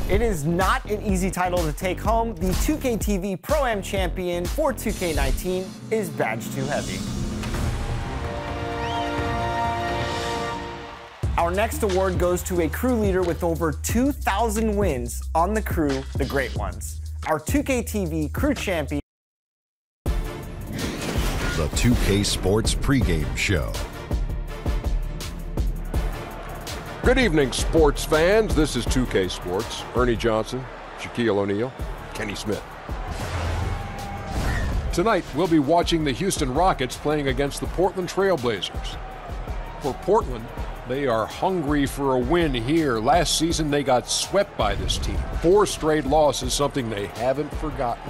It is not an easy title to take home. The 2K TV Pro-Am champion for 2K19 is badge too heavy. Our next award goes to a crew leader with over 2,000 wins on the crew, the Great Ones. Our 2K TV crew champion. The 2K Sports pregame show. Good evening, sports fans. This is 2K Sports. Ernie Johnson, Shaquille O'Neal, Kenny Smith. Tonight, we'll be watching the Houston Rockets playing against the Portland Trail Blazers. For Portland, they are hungry for a win here. Last season, they got swept by this team. 4 straight losses, something they haven't forgotten.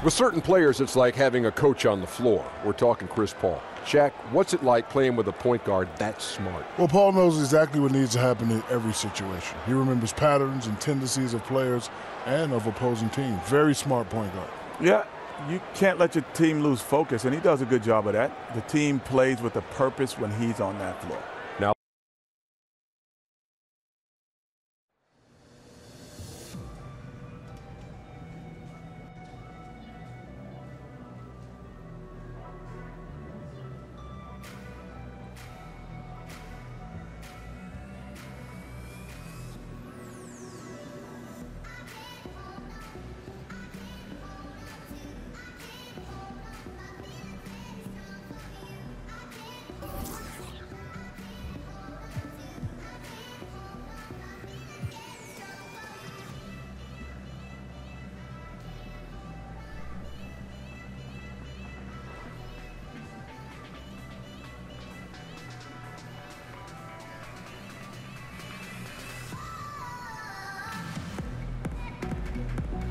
With certain players, it's like having a coach on the floor. We're talking Chris Paul. Shaq, what's it like playing with a point guard that smart? Well, Paul knows exactly what needs to happen in every situation. He remembers patterns and tendencies of players and of opposing teams. Very smart point guard. Yeah, you can't let your team lose focus, and he does a good job of that. The team plays with a purpose when he's on that floor. Now,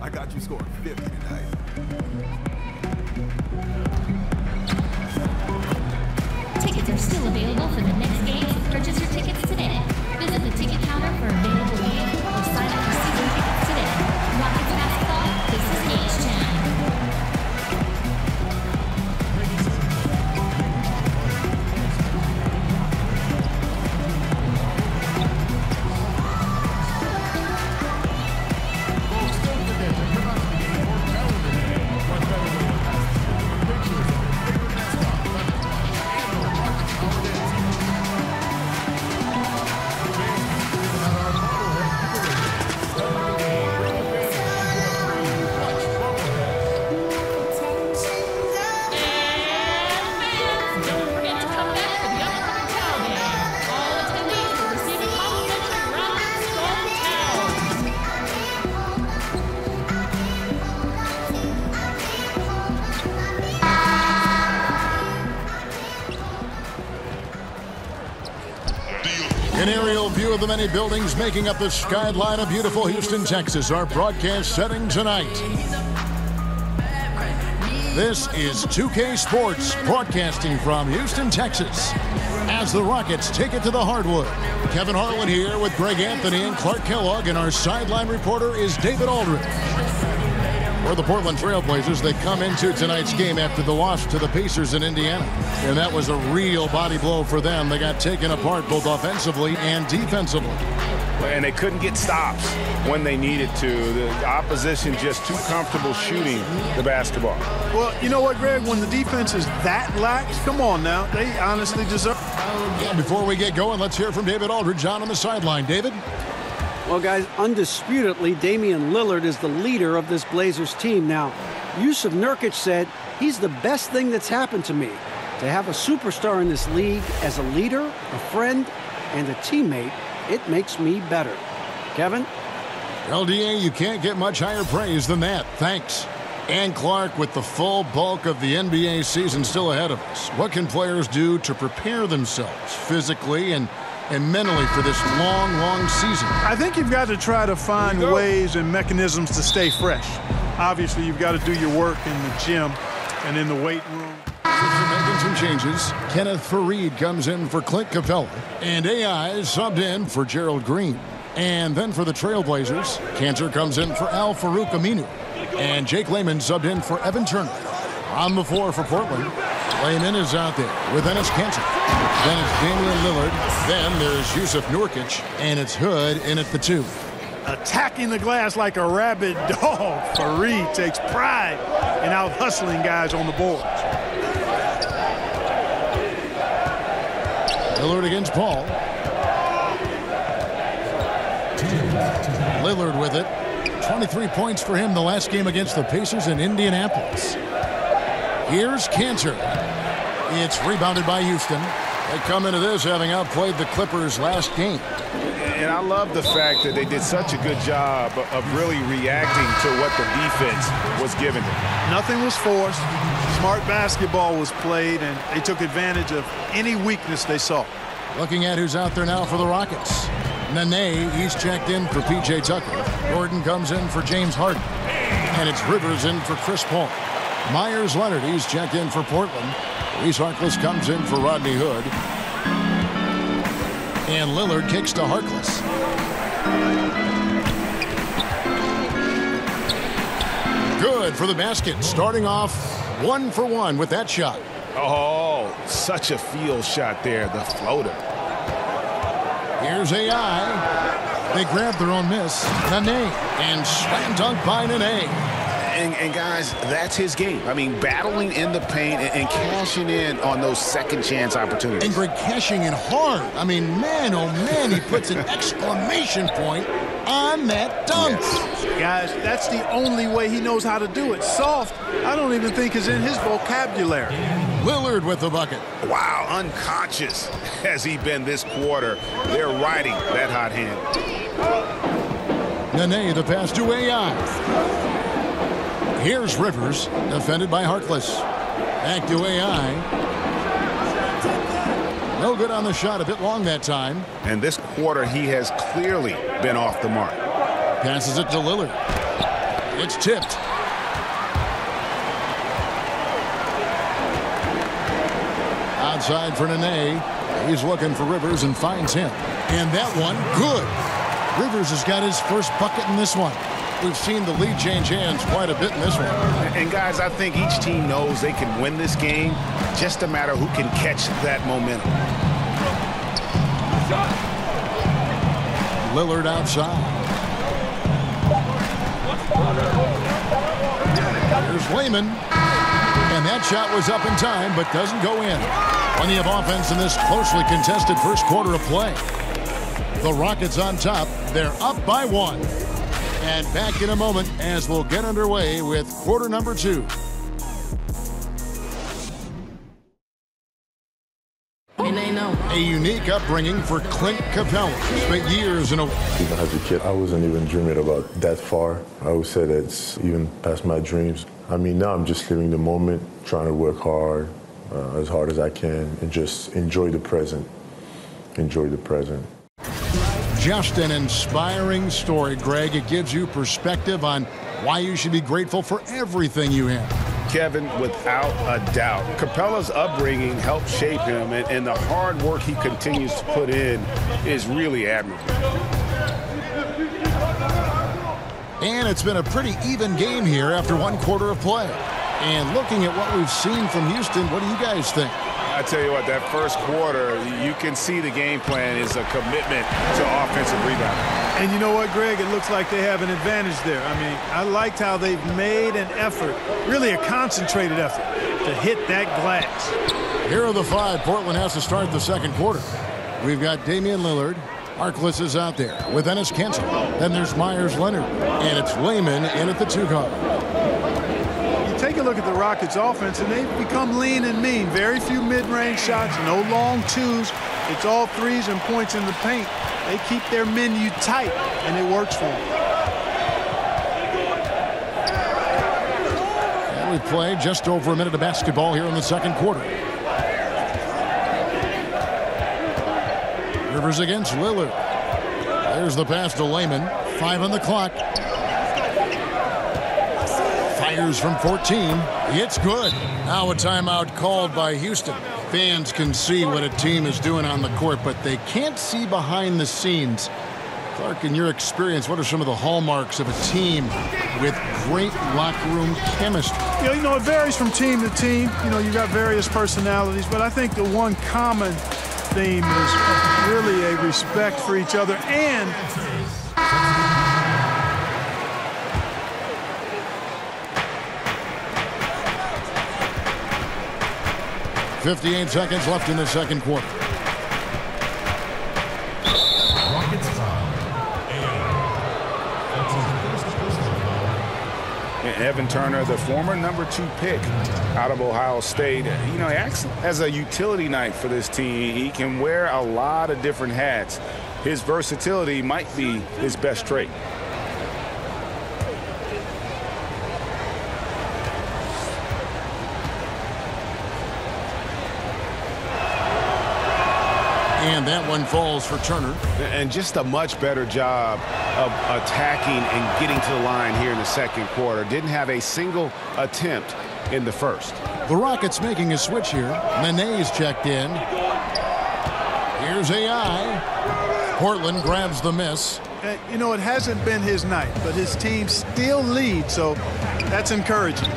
I got you scoring 50 tonight. Tickets are still available for the next game, so purchase your tickets today. Visit the ticket counter for available games or sign up for season tickets today. Rockets basketball, this is H-Town. An aerial view of the many buildings making up the skyline of beautiful Houston, Texas. Our broadcast setting tonight. This is 2K Sports broadcasting from Houston, Texas. As the Rockets take it to the hardwood. Kevin Harlan here with Greg Anthony and Clark Kellogg, and our sideline reporter is David Aldridge. For the Portland Trail Blazers, they come into tonight's game after the loss to the Pacers in Indiana. And that was a real body blow for them. They got taken apart both offensively and defensively. And they couldn't get stops when they needed to. The opposition just too comfortable shooting the basketball. Well, you know what, Greg? When the defense is that lax, come on now. They honestly deserve. Yeah, before we get going, let's hear from David Aldridge on the sideline. David? Well, guys, undisputedly, Damian Lillard is the leader of this Blazers team. Now, Jusuf Nurkic said, he's the best thing that's happened to me. To have a superstar in this league as a leader, a friend, and a teammate, it makes me better. Kevin? LDA, you can't get much higher praise than that. Thanks. And Clark, with the full bulk of the NBA season still ahead of us, what can players do to prepare themselves physically and mentally for this long season? I think you've got to try to find ways and mechanisms to stay fresh. Obviously, you've got to do your work in the gym and in the weight room. Making some changes. Kenneth Faried comes in for Clint Capella, and AI is subbed in for Gerald Green. And then for the Trailblazers, Cantor comes in for Al Farouk Aminu, and Jake Layman subbed in for Evan Turner. On the floor for Portland, Layman is out there with Enes Kanter. Then it's Damian Lillard. Then there's Jusuf Nurkic, and it's Hood in at the 2. attacking the glass like a rabid dog. Faried takes pride in out-hustling guys on the boards. Lillard against Paul. Lillard with it. 23 points for him the last game against the Pacers in Indianapolis. Here's Cantor. It's rebounded by Houston. They come into this having outplayed the Clippers last game. And I love the fact that they did such a good job of really reacting to what the defense was giving them. Nothing was forced. Smart basketball was played, and they took advantage of any weakness they saw. Looking at who's out there now for the Rockets. Nene, he's checked in for P.J. Tucker. Gordon comes in for James Harden. And it's Rivers in for Chris Paul. Myers Leonard, he's checked in for Portland. Reese Harkless comes in for Rodney Hood. And Lillard kicks to Harkless. Good for the basket. Starting off 1 for 1 with that shot. Oh, such a field shot there, the floater. Here's AI. They grab their own miss. Nene. And slam dunk by Nene. And guys, that's his game. I mean, battling in the paint and cashing in on those second chance opportunities. And Greg cashing in hard. I mean, man, oh man, he puts an exclamation point on that dunk. Yes. Guys, that's the only way he knows how to do it. Soft, I don't even think is in his vocabulary. Lillard with the bucket. Wow, unconscious has he been this quarter. They're riding that hot hand. Nene, the pass to AI. Here's Rivers, defended by Harkless. Back to AI. No good on the shot, a bit long that time. And this quarter, he has clearly been off the mark. Passes it to Lillard. It's tipped. Outside for Nene. He's looking for Rivers and finds him. And that one, good. Rivers has got his first bucket in this one. We've seen the lead change hands quite a bit in this one. And guys, I think each team knows they can win this game. Just a matter who can catch that momentum. Lillard outside. Here's Layman. And that shot was up in time, but doesn't go in. Plenty of offense in this closely contested first quarter of play. The Rockets on top. They're up by 1. And back in a moment as we'll get underway with quarter number 2. A unique upbringing for Clint Capella. Spent years in a... Even as a kid, I wasn't even dreaming about that far. I always said it's even past my dreams. I mean, now I'm just living the moment, trying to work hard as I can, and just enjoy the present. Enjoy the present. Just an inspiring story, Greg. It gives you perspective on why you should be grateful for everything you have. Kevin, without a doubt, Capella's upbringing helped shape him, and the hard work he continues to put in is really admirable. And it's been a pretty even game here after 1 quarter of play. And looking at what we've seen from Houston, what do you guys think? I tell you what, that first quarter, you can see the game plan is a commitment to offensive rebounding. And you know what, Greg? It looks like they have an advantage there. I mean, I liked how they've made an effort, really a concentrated effort, to hit that glass. Here are the 5 Portland has to start the second quarter. We've got Damian Lillard. Harkless is out there with Enes Kanter. Then there's Myers Leonard. And it's Layman in at the 2 guard. Take a look at the Rockets offense, and they've become lean and mean. Very few mid-range shots, no long twos. It's all threes and points in the paint. They keep their menu tight, and it works for them. And we've played just over a minute of basketball here in the second quarter. Rivers against Lillard. There's the pass to Layman. 5 on the clock. Fires from 14. It's good. Now a timeout called by Houston. Fans can see what a team is doing on the court, but they can't see behind the scenes. Clark, in your experience, what are some of the hallmarks of a team with great locker room chemistry? You know, it varies from team to team. You know, you've got various personalities, but I think the one common theme is really a respect for each other and 58 seconds left in the second quarter. Evan Turner, the former #2 pick out of Ohio State, he acts as a utility knife for this team. He can wear a lot of different hats. His versatility might be his best trait. And that one falls for Turner. And just a much better job of attacking and getting to the line here in the second quarter. Didn't have a single attempt in the first. The Rockets making a switch here. Nene's checked in. Here's AI. Portland grabs the miss. You know, it hasn't been his night, but his team still leads, so that's encouraging.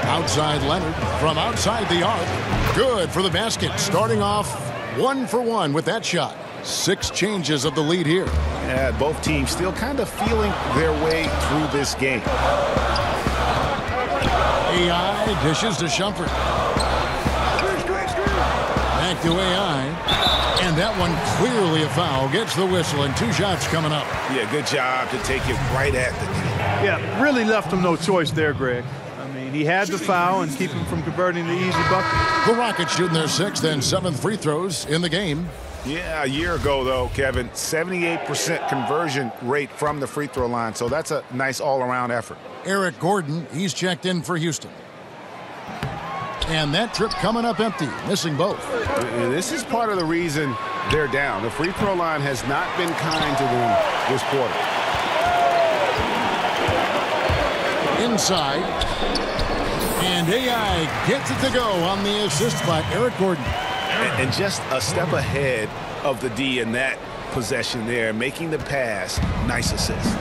Outside Leonard from outside the arc. Good for the basket. Starting off 1 for 1 with that shot. 6 changes of the lead here. Yeah, both teams still kind of feeling their way through this game. AI dishes to Shumpert. Back to AI. And that one clearly a foul. Gets the whistle and 2 shots coming up. Yeah, good job to take it right at the net. Yeah, really left him no choice there, Greg. He had the foul and keep him from converting the easy bucket. The Rockets shooting their 6th and 7th free throws in the game. Yeah, a year ago, though, Kevin, 78% conversion rate from the free throw line. So that's a nice all-around effort. Eric Gordon, he's checked in for Houston. And that trip coming up empty, missing both. This is part of the reason they're down. The free throw line has not been kind to them this quarter. Inside. And AI gets it to go on the assist by Eric Gordon. And just a step ahead of the D in that possession there, making the pass. Nice assist.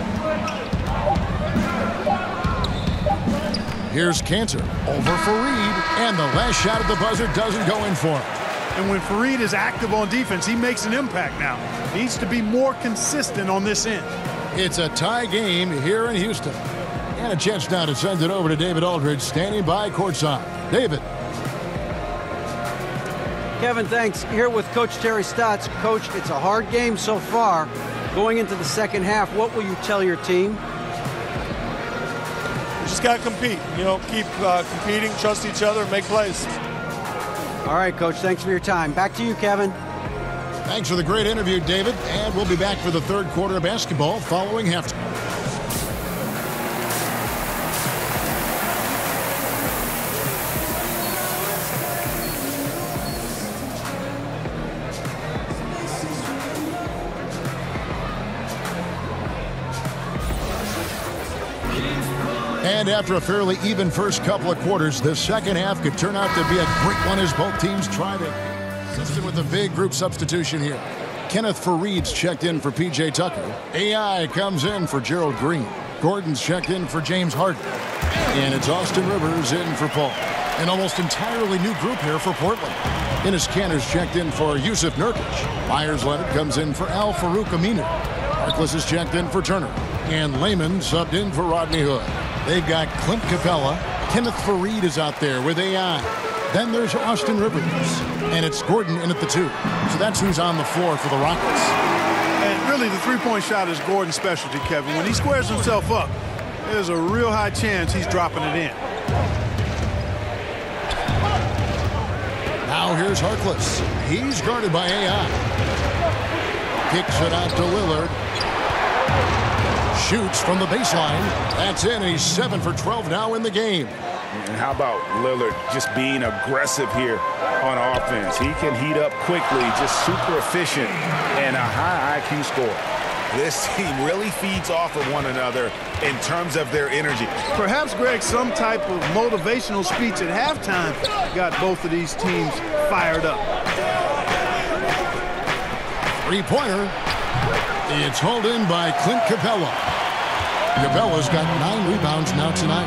Here's Cantor over Fareed, and the last shot at the buzzer doesn't go in for him. And when Fareed is active on defense, he makes an impact now. Needs to be more consistent on this end. It's a tie game here in Houston. And a chance now to send it over to David Aldridge, standing by courtside. David. Kevin, thanks. Here with Coach Terry Stotts. Coach, it's a hard game so far. Going into the second half, what will you tell your team? We just got to compete. Keep competing, trust each other, make plays. All right, Coach, thanks for your time. Back to you, Kevin. Thanks for the great interview, David. And we'll be back for the third quarter of basketball following halftime. And after a fairly even first couple of quarters, the second half could turn out to be a great one as both teams tried it. Assisted with a big group substitution here. Kenneth Fareed's checked in for P.J. Tucker. AI comes in for Gerald Green. Gordon's checked in for James Harden. And it's Austin Rivers in for Paul. An almost entirely new group here for Portland. Enes Kanter's checked in for Yusuf Nurkic. Myers Leonard comes in for Al Farouk Aminu. Harkless is checked in for Turner. And Layman subbed in for Rodney Hood. They've got Clint Capella. Kenneth Fareed is out there with AI. Then there's Austin Rivers. And it's Gordon in at the 2. So that's who's on the floor for the Rockets. And really, the three-point shot is Gordon's specialty, Kevin. When he squares himself up, there's a real high chance he's dropping it in. Now here's Harkless. He's guarded by AI. Kicks it out to Lillard. Shoots from the baseline. That's in. He's 7 for 12 now in the game. And how about Lillard just being aggressive here on offense? He can heat up quickly, just super efficient, and a high IQ score. This team really feeds off of one another in terms of their energy. Perhaps, Greg, some type of motivational speech at halftime got both of these teams fired up. Three-pointer. It's hauled in by Clint Capella. Capella's got 9 rebounds now tonight.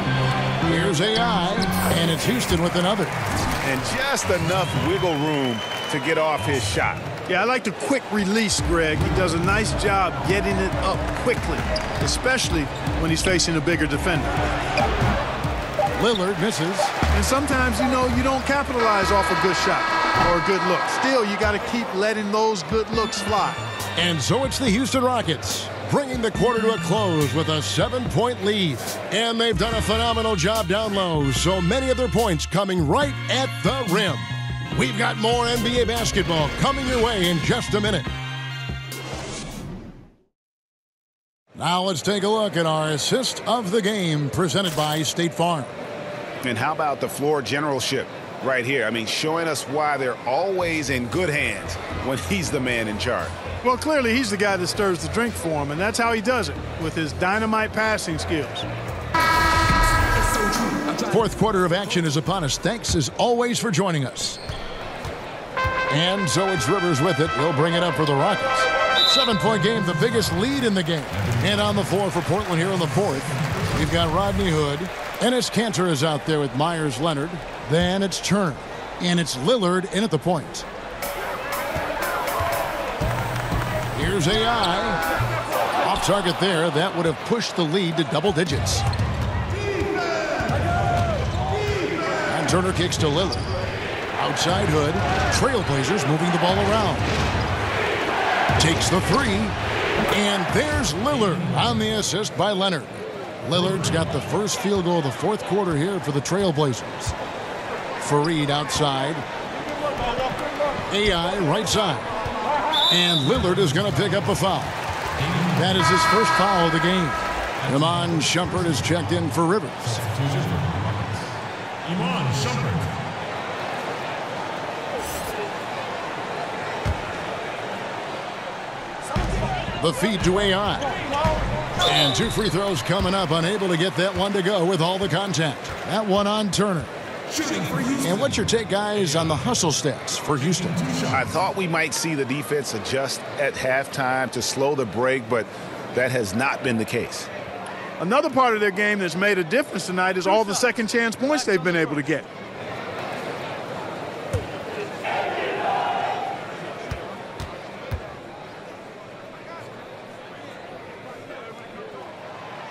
Here's AI, and it's Houston with another. And just enough wiggle room to get off his shot. Yeah, I like the quick release, Greg. He does a nice job getting it up quickly, especially when he's facing a bigger defender. Lillard misses. And sometimes, you know, you don't capitalize off a good shot or a good look. Still, you got to keep letting those good looks fly. And so it's the Houston Rockets bringing the quarter to a close with a 7-point lead. And they've done a phenomenal job down low, so many of their points coming right at the rim. We've got more NBA basketball coming your way in just a minute. Now let's take a look at our assist of the game presented by State Farm. And how about the floor generalship right here? I mean, showing us why they're always in good hands when he's the man in charge. Well, clearly he's the guy that stirs the drink for him, and that's how he does it, with his dynamite passing skills. Fourth quarter of action is upon us. Thanks, as always, for joining us. And so it's Rivers with it. He'll bring it up for the Rockets. 7-point game, the biggest lead in the game. And on the floor for Portland here in the fourth, we've got Rodney Hood. Enes Kanter is out there with Myers Leonard. Then it's Turner. And it's Lillard in at the point. Here's AI. Off target there. That would have pushed the lead to double digits. And Turner kicks to Lillard. Outside Hood. Trailblazers moving the ball around. Takes the three. And there's Lillard on the assist by Leonard. Lillard's got the first field goal of the fourth quarter here for the Trailblazers. Fareed outside. AI right side. And Lillard is going to pick up a foul. That is his first foul of the game. Iman Shumpert is checked in for Rivers. Iman Shumpert. The feed to AI. And 2 free throws coming up, unable to get that one to go with all the contact. That one on Turner. And what's your take, guys, on the hustle stats for Houston? I thought we might see the defense adjust at halftime to slow the break, but that has not been the case. Another part of their game that's made a difference tonight is all the second chance points they've been able to get.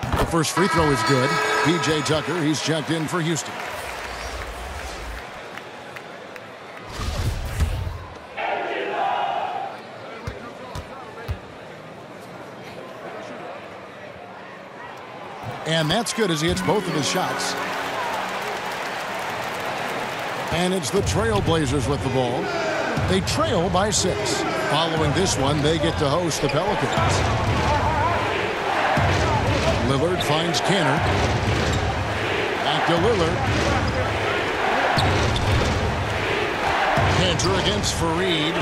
The first free throw is good. P.J. Tucker, he's checked in for Houston. And that's good as he hits both of his shots. And it's the Trailblazers with the ball. They trail by 6. Following this one, they get to host the Pelicans. Lillard finds Kanter. Back to Lillard. Kanter against Fareed.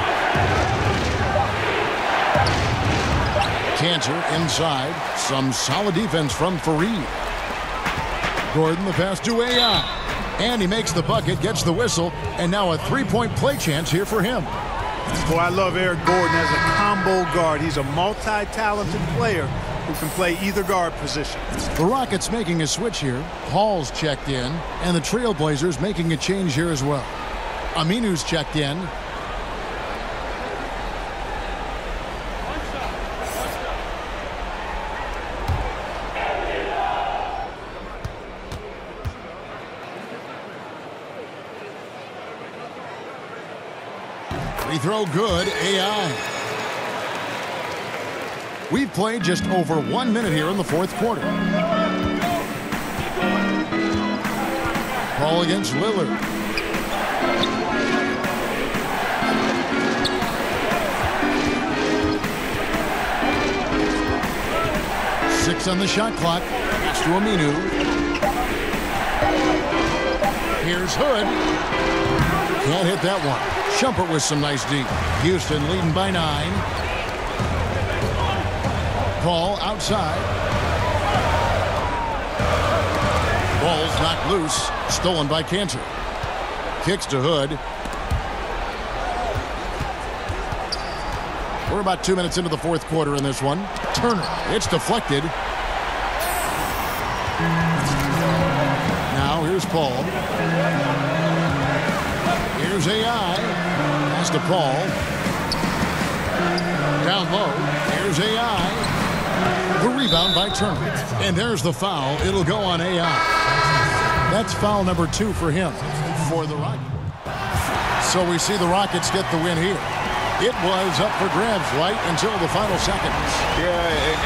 Kanter inside. Some solid defense from Fareed. Gordon the pass to AI. And he makes the bucket, gets the whistle, and now a 3-point play chance here for him. Boy, I love Eric Gordon as a combo guard. He's a multi-talented player who can play either guard position. The Rockets making a switch here. Paul's checked in, and the Trailblazers making a change here as well. Aminu's checked in. Free throw good, AI. We've played just over 1 minute here in the fourth quarter. Ball against Lillard. Six on the shot clock. It's to Aminu. Here's Hood. Can't hit that one. Shumpert with some nice deep. Houston leading by 9. Ball outside. Ball's knocked loose. Stolen by Kanter. Kicks to Hood. We're about 2 minutes into the fourth quarter in this one. Turner. It's deflected. Now here's Paul. Here's AI. Pass to Paul. Down low. Here's AI. The rebound by Turner. And there's the foul. It'll go on AI. That's foul number 2 for him for the Rockets. So we see the Rockets get the win here. It was up for grabs right until the final seconds. Yeah,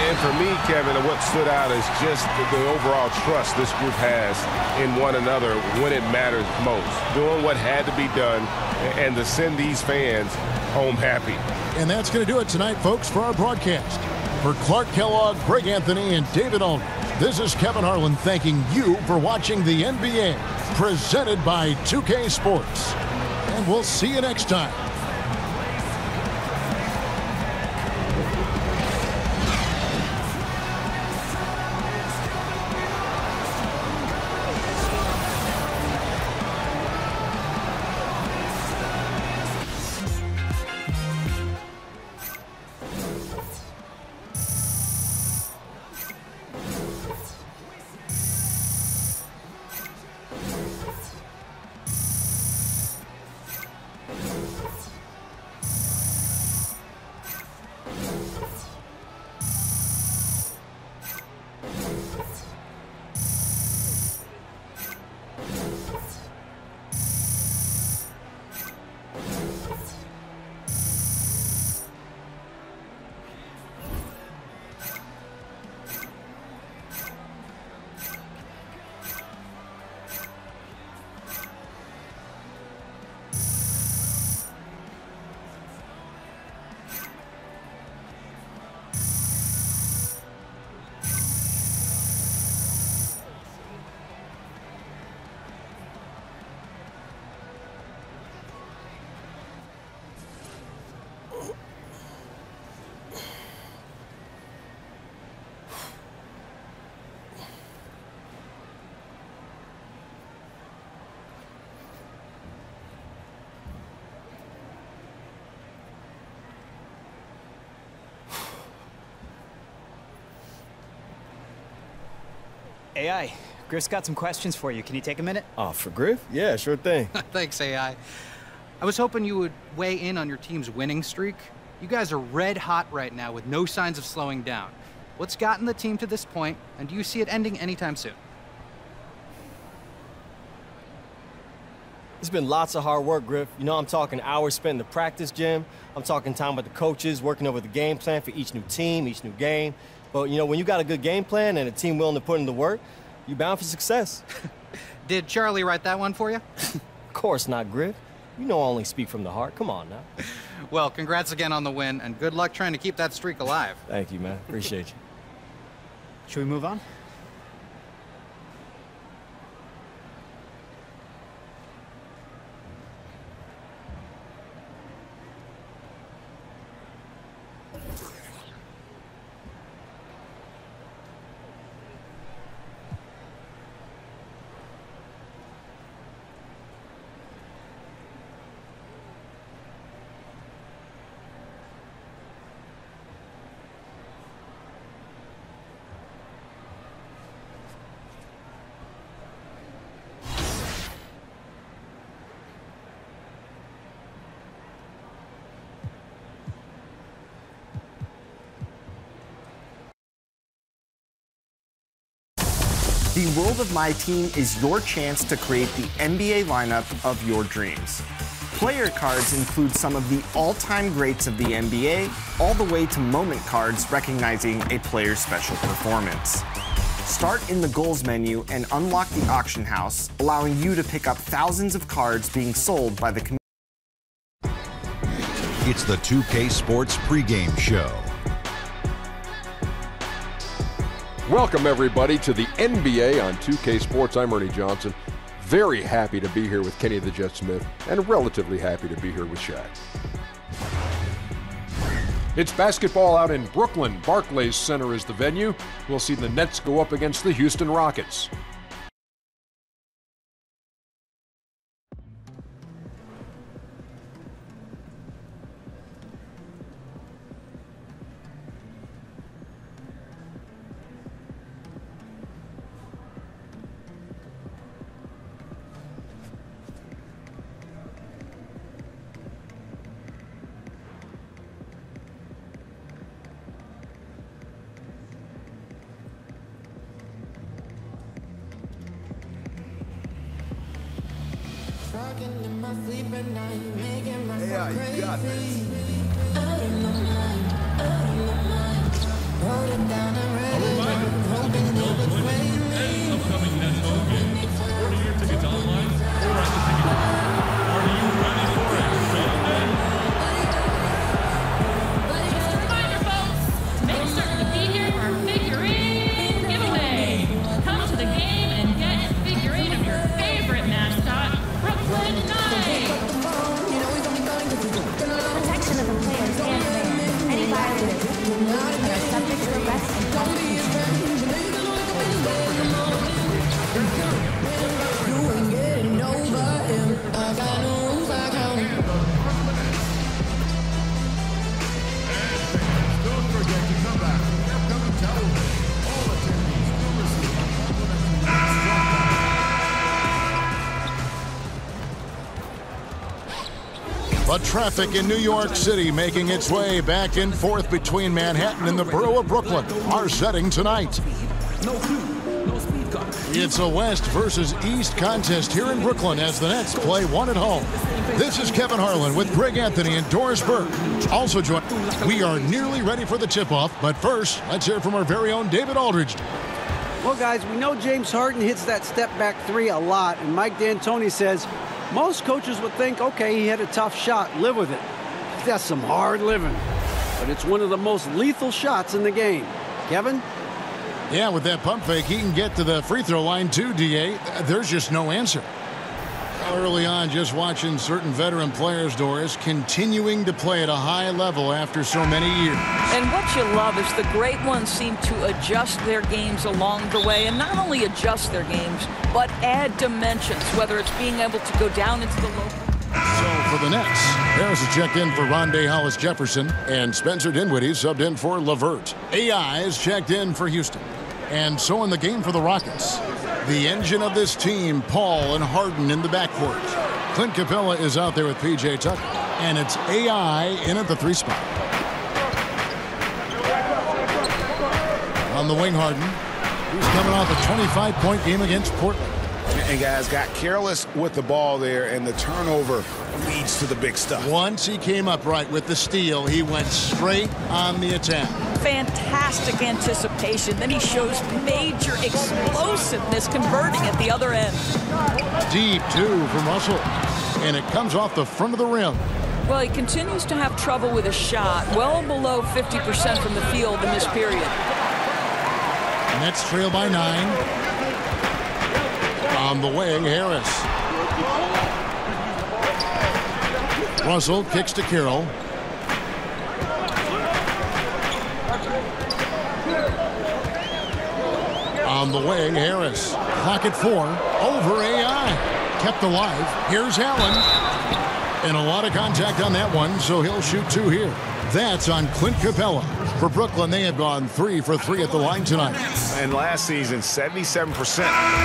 and for me, Kevin, what stood out is just the overall trust this group has in one another when it matters most. Doing what had to be done and to send these fans home happy. And that's going to do it tonight, folks, for our broadcast. For Clark Kellogg, Greg Anthony, and David Ulmer, this is Kevin Harlan thanking you for watching the NBA, presented by 2K Sports. And we'll see you next time. AI, Griff's got some questions for you. Can you take a minute? Oh, for Griff? Yeah, sure thing. Thanks, AI. I was hoping you would weigh in on your team's winning streak. You guys are red hot right now with no signs of slowing down. What's gotten the team to this point, and do you see it ending anytime soon? It's been lots of hard work, Griff. You know, I'm talking hours spent in the practice gym. I'm talking time with the coaches, working over the game plan for each new team, each new game. But, you know, when you got a good game plan and a team willing to put in the work, you're bound for success. Did Charlie write that one for you? Of course not, Griff. You know I only speak from the heart. Come on now. Well, congrats again on the win, and good luck trying to keep that streak alive. Thank you, man. Appreciate you. Should we move on? The World of My Team is your chance to create the NBA lineup of your dreams. Player cards include some of the all-time greats of the NBA, all the way to moment cards recognizing a player's special performance. Start in the goals menu and unlock the auction house, allowing you to pick up thousands of cards being sold by the community. It's the 2K Sports pregame show. Welcome, everybody, to the NBA on 2K Sports. I'm Ernie Johnson. Very happy to be here with Kenny the Jet Smith, and relatively happy to be here with Shaq. It's basketball out in Brooklyn. Barclays Center is the venue. We'll see the Nets go up against the Houston Rockets. Yeah, you got this. Upcoming national games. Order your tickets online or at the ticket counter. Are you ready for action? Just a reminder, folks, make certain to be here for our figurine giveaway. Come to the game and get a figurine of your favorite mascot, Brooklyn Knight. Protection of the players and fans. Any violators are subject to arrest and prosecution. Don't forget to come back for the upcoming television. All attendees will receive complimentary. But traffic in New York City making its way back and forth between Manhattan and the borough of Brooklyn. Our setting tonight. It's a West versus East contest here in Brooklyn as the Nets play one at home. This is Kevin Harlan with Greg Anthony and Doris Burke. Also joined. We are nearly ready for the tip-off, but first, let's hear from our very own David Aldridge. Well, guys, we know James Harden hits that step-back three a lot, and Mike D'Antoni says most coaches would think, okay, he had a tough shot, live with it. That's some hard living. But it's one of the most lethal shots in the game. Kevin? Yeah, with that pump fake, he can get to the free throw line too, D.A. There's just no answer. Early on, just watching certain veteran players, Doris, continuing to play at a high level after so many years. And what you love is the great ones seem to adjust their games along the way, and not only adjust their games, but add dimensions, whether it's being able to go down into the low. So for the Nets, Harris is checked in for Rondé Hollis-Jefferson, and Spencer Dinwiddie subbed in for LeVert. AI is checked in for Houston. And so in the game for the Rockets, the engine of this team, Paul and Harden in the backcourt. Clint Capella is out there with P.J. Tucker, and it's AI in at the three spot. On the wing, Harden, who's coming off a 25-point game against Portland. And guys got careless with the ball there, and the turnover leads to the big stuff. Once he came up right with the steal, he went straight on the attack. Fantastic anticipation. Then he shows major explosiveness converting at the other end. Deep, too, from Russell. And it comes off the front of the rim. Well, he continues to have trouble with a shot, well below 50% from the field in this period. Nets trail by 9. On the wing, Harris. Russell kicks to Carroll. On the wing, Harris. Clock at 4. Over AI. Kept alive. Here's Allen. And a lot of contact on that one, so he'll shoot 2 here. That's on Clint Capella. For Brooklyn, they have gone 3 for 3 at the line tonight. And last season, 77%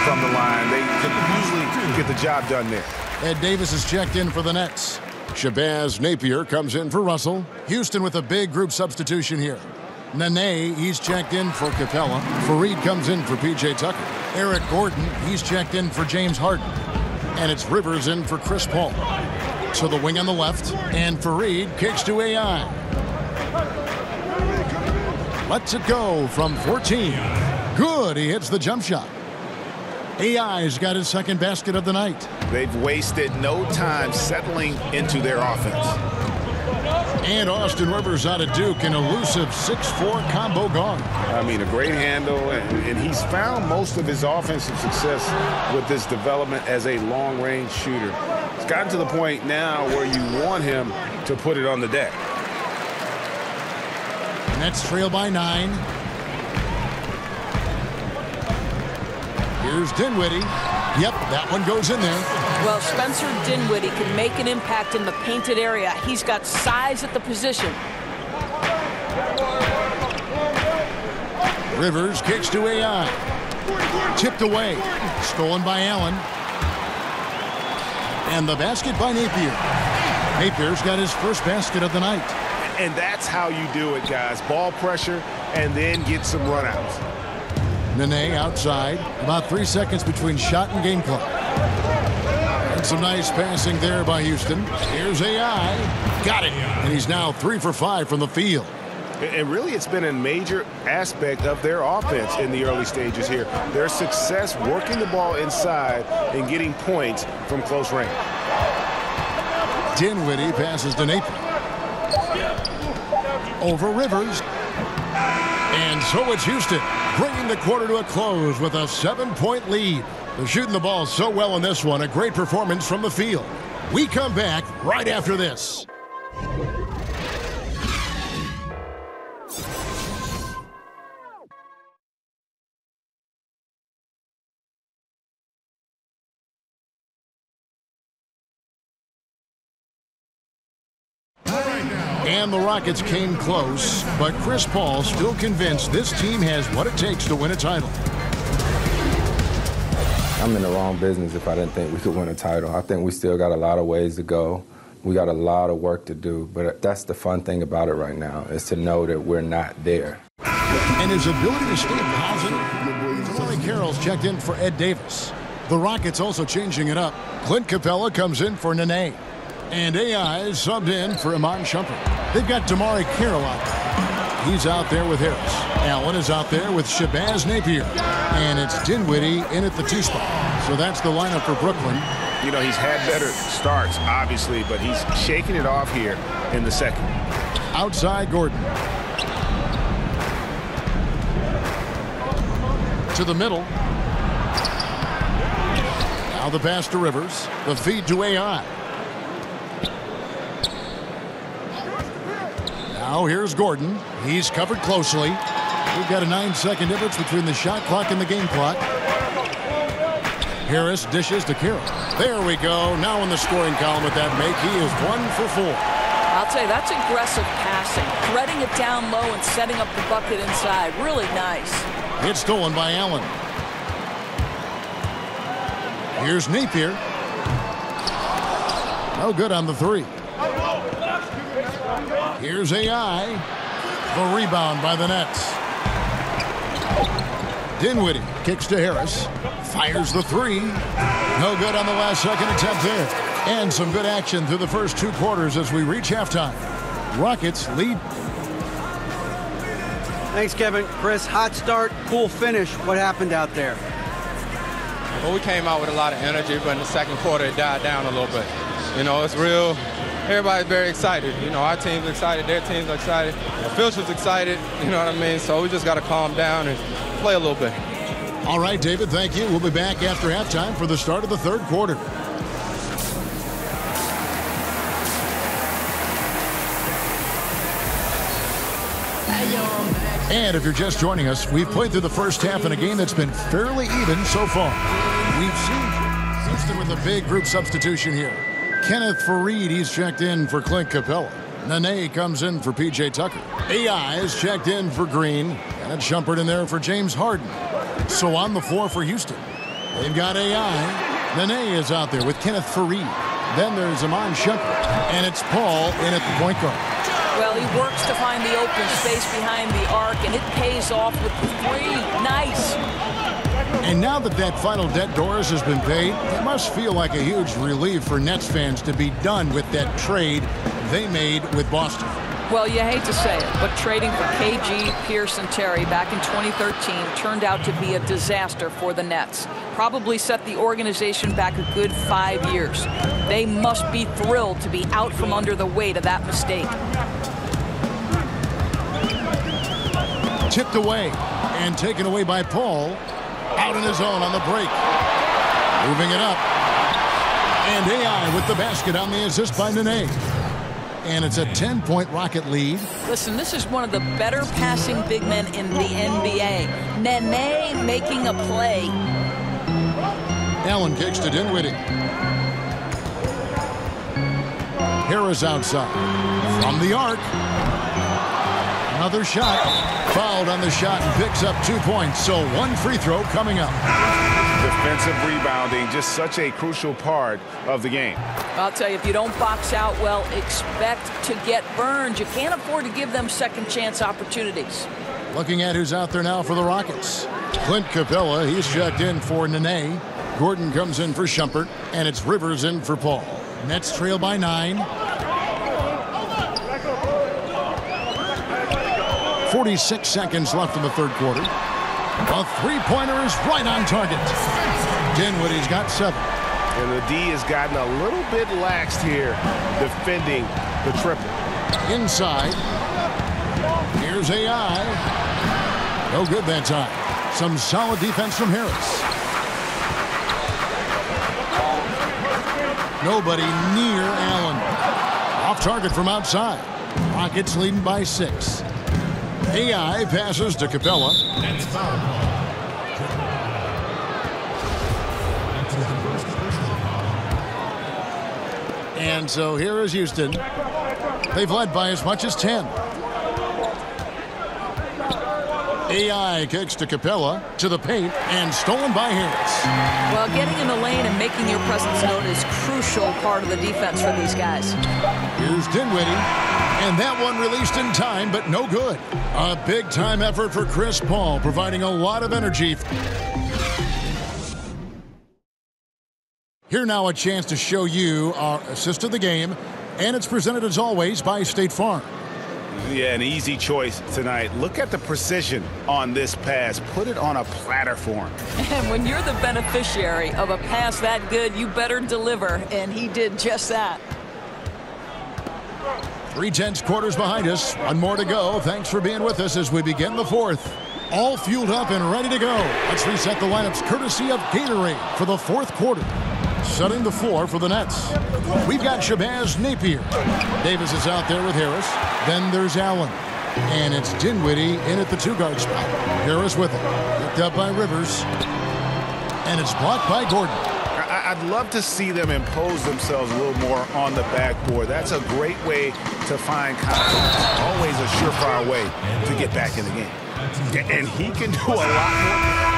from the line. They could usually get the job done there. Ed Davis is checked in for the Nets. Shabazz Napier comes in for Russell. Houston with a big group substitution here. Nene, he's checked in for Capella. Fareed comes in for P.J. Tucker. Eric Gordon, he's checked in for James Harden. And it's Rivers in for Chris Paul. So the wing on the left, and Fareed kicks to AI. Lets it go from 14. Good, he hits the jump shot. AI's got his second basket of the night. They've wasted no time settling into their offense. And Austin Rivers out of Duke, an elusive 6'4" combo guard. I mean, a great handle, and he's found most of his offensive success with this development as a long-range shooter. It's gotten to the point now where you want him to put it on the deck. Nets trail by 9. Here's Dinwiddie. Yep, that one goes in there. Well, Spencer Dinwiddie can make an impact in the painted area. He's got size at the position. Rivers kicks to AI. Tipped away. Stolen by Allen. And the basket by Napier. Napier's got his first basket of the night. And that's how you do it, guys. Ball pressure and then get some runouts. Nene outside. About 3 seconds between shot and game clock. Some nice passing there by Houston. Here's AI. Got it. And he's now 3 for 5 from the field. And really, it's been a major aspect of their offense in the early stages here. Their success working the ball inside and getting points from close range. Dinwiddie passes to Napier. Over Rivers. And so it's Houston, bringing the quarter to a close with a 7-point lead. They're shooting the ball so well in this one. A great performance from the field. We come back right after this. And the Rockets came close, but Chris Paul still convinced this team has what it takes to win a title. I'm in the wrong business if I didn't think we could win a title. I think we still got a lot of ways to go. We got a lot of work to do, but that's the fun thing about it right now, is to know that we're not there. And his ability to stay positive. Tommy Carroll's checked in for Ed Davis. The Rockets also changing it up. Clint Capella comes in for Nene. And AI is subbed in for Iman Shumpert. They've got Damari Carroll out there. He's out there with Harris. Allen is out there with Shabazz Napier. And it's Dinwiddie in at the 2 spot. So that's the lineup for Brooklyn. You know, he's had better starts, obviously, but he's shaking it off here in the second. Outside Gordon. To the middle. Now the pass to Rivers. The feed to AI. Now here's Gordon. He's covered closely. We've got a 9-second difference between the shot clock and the game clock. Harris dishes to Carroll. There we go. Now in the scoring column with that make, he is 1 for 4. I'll tell you, that's aggressive passing. Threading it down low and setting up the bucket inside. Really nice. It's stolen by Allen. Here's Napier. No good on the 3. Here's AI. The rebound by the Nets. Dinwiddie kicks to Harris. Fires the 3. No good on the last second attempt there. And some good action through the first 2 quarters as we reach halftime. Rockets lead. Thanks, Kevin. Chris, hot start, cool finish. What happened out there? Well, we came out with a lot of energy, but in the second quarter it died down a little bit. You know, it's real. Everybody's very excited. You know, our team's excited, their team's excited, the officials excited, you know what I mean? So we just got to calm down and play a little bit. All right, David, thank you. We'll be back after halftime for the start of the third quarter. And if you're just joining us, we've played through the first half in a game that's been fairly even so far. We've seen Houston with a big group substitution here. Kenneth Faried, he's checked in for Clint Capella. Nene comes in for P.J. Tucker. AI is checked in for Green. And Shumpert in there for James Harden. So on the floor for Houston, they've got AI. Nene is out there with Kenneth Faried. Then there's Iman Shumpert. And it's Paul in at the point guard. Well, he works to find the open space behind the arc, and it pays off with the 3. Nice. And now that that final debt Doris has been paid, it must feel like a huge relief for Nets fans to be done with that trade they made with Boston. Well, you hate to say it, but trading for KG, Pierce, and Terry back in 2013 turned out to be a disaster for the Nets. Probably set the organization back a good 5 years. They must be thrilled to be out from under the weight of that mistake. Tipped away and taken away by Paul. Out in his own on the break. Moving it up. And AI with the basket on the assist by Nene. And it's a 10-point Rocket lead. Listen, this is one of the better passing big men in the NBA. Nene making a play. Allen kicks to Dinwiddie. Harris outside. From the arc. Another shot. Fouled on the shot and picks up 2 points. So 1 free throw coming up. Defensive rebounding, just such a crucial part of the game. I'll tell you, if you don't box out well, expect to get burned. You can't afford to give them second chance opportunities. Looking at who's out there now for the Rockets. Clint Capella, he's checked in for Nene. Gordon comes in for Shumpert, and it's Rivers in for Paul. Nets trail by 9. 46 seconds left in the third quarter. A three-pointer is right on target. Dinwiddie's got 7. And the D has gotten a little bit laxed here defending the triple. Inside. Here's AI. No good that time. Some solid defense from Harris. Nobody near Allen. Off target from outside. Rockets leading by 6. AI passes to Capella. And so here is Houston. They've led by as much as 10. AI kicks to Capella, to the paint, and stolen by Harris. Well, getting in the lane and making your presence known is a crucial part of the defense for these guys. Here's Dinwiddie, and that one released in time, but no good. A big-time effort for Chris Paul, providing a lot of energy. Here now a chance to show you our assist of the game, and it's presented as always by State Farm. Yeah, an easy choice tonight. Look at the precision on this pass. Put it on a platter for him. And when you're the beneficiary of a pass that good, you better deliver, and he did just that. 3/10 quarters behind us. One more to go. Thanks for being with us as we begin the fourth. All fueled up and ready to go. Let's reset the lineups courtesy of Gatorade for the fourth quarter. Setting the floor for the Nets. We've got Shabazz Napier. Davis is out there with Harris. Then there's Allen. And it's Dinwiddie in at the 2-guard spot. Harris with it. Picked up by Rivers. And it's blocked by Gordon. I'd love to see them impose themselves a little more on the backboard. That's a great way to find confidence. Always a surefire way to get back in the game. And he can do a lot more.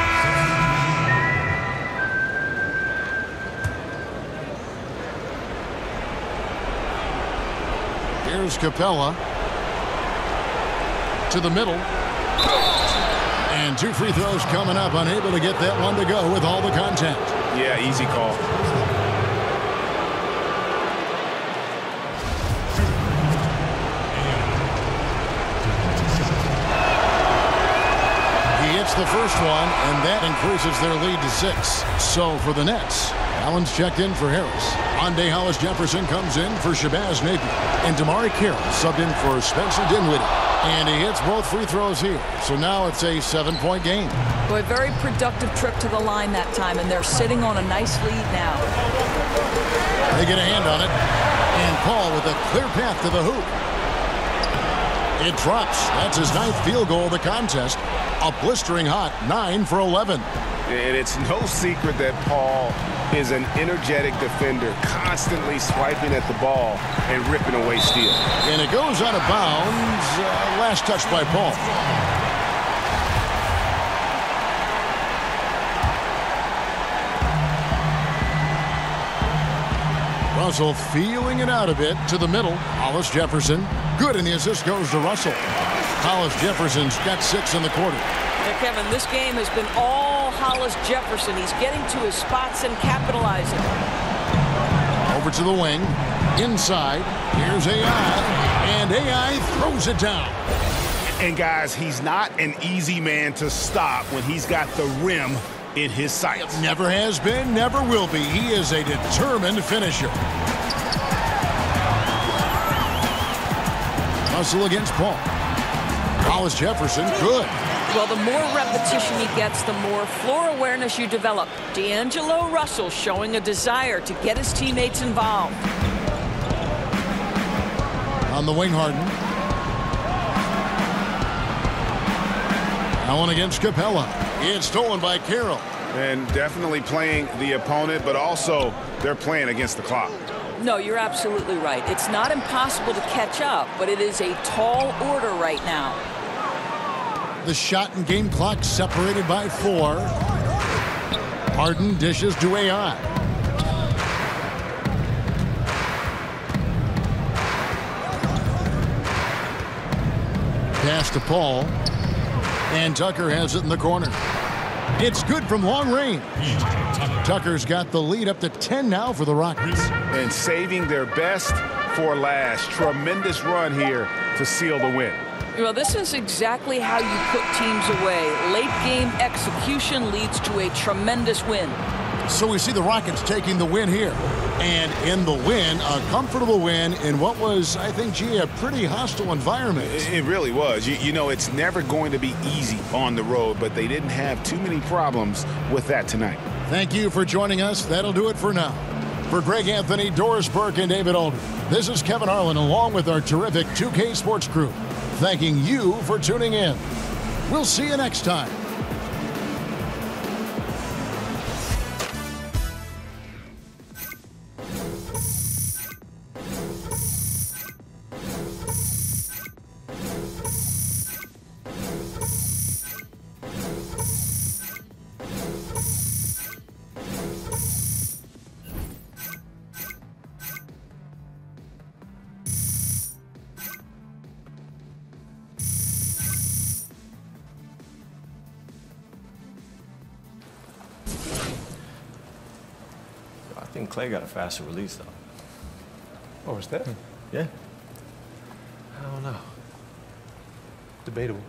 Here's Capella to the middle. And 2 free throws coming up. Unable to get that one to go with all the contact. Yeah, easy call. He hits the first one, and that increases their lead to 6. So for the Nets, Allen's checked in for Harris. Andre Hollis-Jefferson comes in for Shabazz Napier. And Damari Carroll subbed in for Spencer Dinwiddie. And he hits both free throws here. So now it's a 7-point game. Boy, very productive trip to the line that time, and they're sitting on a nice lead now. They get a hand on it. And Paul with a clear path to the hoop. It drops. That's his 9th field goal of the contest. A blistering hot 9 for 11. And it's no secret that Paul is an energetic defender, constantly swiping at the ball and ripping away steals. And it goes out of bounds. Last touch by Paul. Russell feeling it out a bit to the middle. Hollis-Jefferson. Good, and the assist goes to Russell. Hollis-Jefferson's got 6 in the quarter. Now, Kevin, this game has been all Hollis-Jefferson. He's getting to his spots and capitalizing. Over to the wing. Inside. Here's AI. And AI throws it down. And, guys, he's not an easy man to stop when he's got the rim in his sights. Never has been, never will be. He is a determined finisher. Russell against Paul. Hollis-Jefferson, good. Well, the more repetition he gets, the more floor awareness you develop. D'Angelo Russell showing a desire to get his teammates involved. On the wing, Harden. Allen against Capella. It's stolen by Carroll. And definitely playing the opponent, but also they're playing against the clock. No, you're absolutely right. It's not impossible to catch up, but it is a tall order right now. The shot and game clock separated by 4. Harden dishes to AI. Pass to Paul. And Tucker has it in the corner. It's good from long range. Tucker's got the lead up to 10 now for the Rockets. And saving their best for last. Tremendous run here to seal the win. Well, this is exactly how you put teams away. Late game execution leads to a tremendous win. So we see the Rockets taking the win here. And in the win, a comfortable win in what was, I think, G, a pretty hostile environment. It really was. You know, it's never going to be easy on the road, but they didn't have too many problems with that tonight. Thank you for joining us. That'll do it for now. For Greg Anthony, Doris Burke, and David Aldridge, this is Kevin Harlan along with our terrific 2K Sports crew, thanking you for tuning in. We'll see you next time. I think Clay got a faster release, though. Oh, is that? Yeah. I don't know. Debatable.